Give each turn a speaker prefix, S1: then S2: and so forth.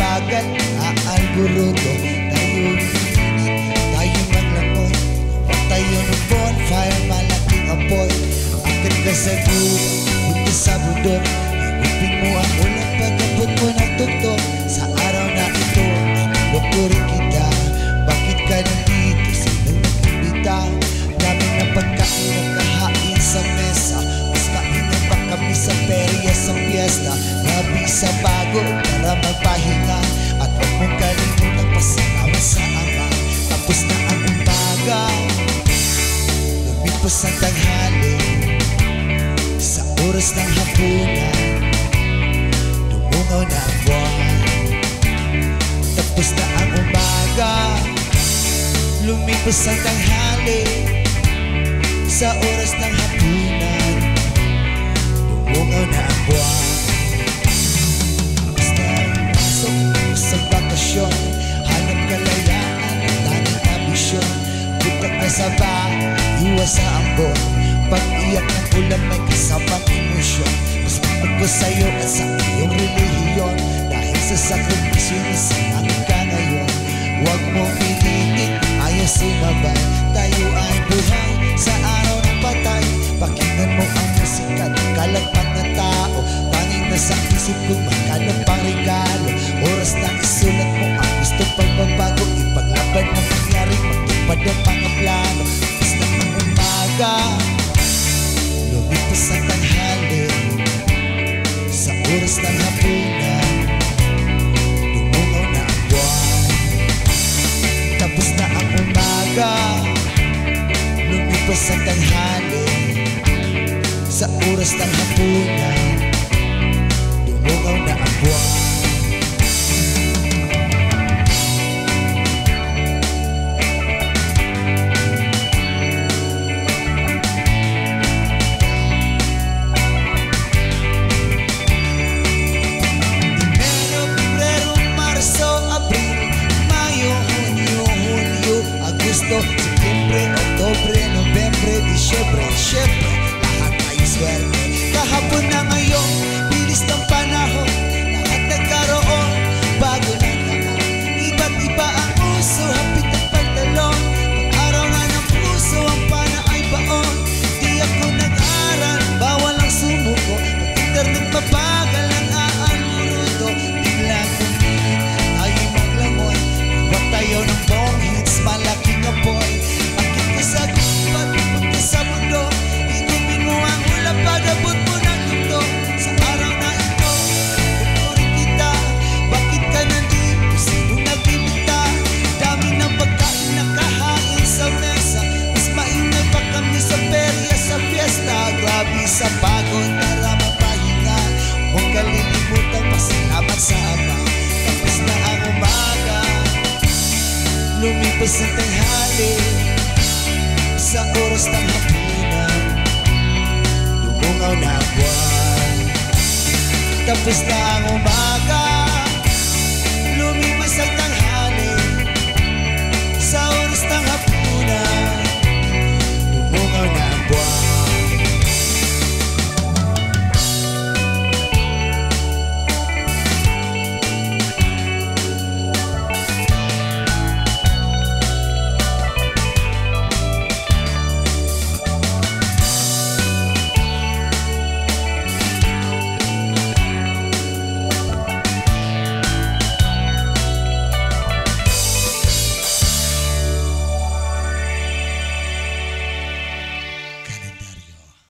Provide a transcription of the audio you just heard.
S1: mabagal, aalburuto. Tayo init, tayo maglangoy. Huwag tayo ng bonfire, malaking apoy. Akit ka sa gulo, punta sa bundok. Higupin mo ang ulan, pagkabot mo ng tuktok. Sa araw na ito, inabot ko rin kita. Bakit ka nandito? Sinong nag-imbita? Dami na pagkain, nagkahain sa mesa. Mas mainam pa kami sa perya, sa fiesta. Labi sa bago para magpahinga. At huwag mong kalimutan pasalamat sa Ama. Tapos na ang umaga, lumipas ang tanghali. Sa oras ng hapunan, dumungaw na ang buwan. Tapos na ang umaga, lumipas ang tanghali. Sa oras ng hapunan, dumungaw na ang buwan. Basta pasok sa bakasyon, hanap kalayaan at tanging ambisyon. Butak na sa bahay, iwas sa ambon. Pag-iyak ng ulan may kasamang emosyon. Mas mapag ko sa'yo at sa iyong relihiyon. Dahil sa sakripisyo na sinangin ka ngayon. Huwag mong pilitin, ayaw sumabay. Tayo ay buhay sa araw ng patay. Pakinggan mo ang musika ng kalagpag na tao. Tanging nasa isip ko magkano pang regalo. Oras na isulat mo ang gusto pagbabago. Ipaglaban na mangyari, magtupad ang mga plano. Basta ng umaga, lumipas ang tanghali. Sa oras ng hapunan, dumungaw na ang buwan. Tapos na ang umaga, lumipas ang tanghali. Sa oras ng hapunan, dumungaw na ang buwan. Septembre, Oktobre, Nobyembre, Disyembre, Siyempre, lahat tayo swerte. Kahapon na ngayon, bilis ng panahon. Lahat nagkaroon, bago lang naman. Iba't iba ang uso, hapit at pantalon. Pag-araw na ng puso, ang pana ay baon. Di ako nag-aral, bawal ang sumuko. Pag-internet mabagal ang aalmuruto. Biglang kumingin, tayo maglangoy. Huwag tayo ng bong hits, malaking apoy. Akit ka sa gubat, punta sa mundo. Higupin mo ang ulan, pag-abot mo ng tuktok. Sa araw na ito, tuturin kita. Bakit ka nandito? Sino nag-imita? Dami ng pagkain, nakahain sa mesa. Mas mainay pa kami sa perya, sa fiesta. Grabe sa pagod, para mapahinga. Huwag kalilimutan, pasalamat sa Ama. Tapos na ang umaga, lumipas ang tanghali. Sa oras ng hapunan, dumungaw na ang buwan. Tapos na ang umaga,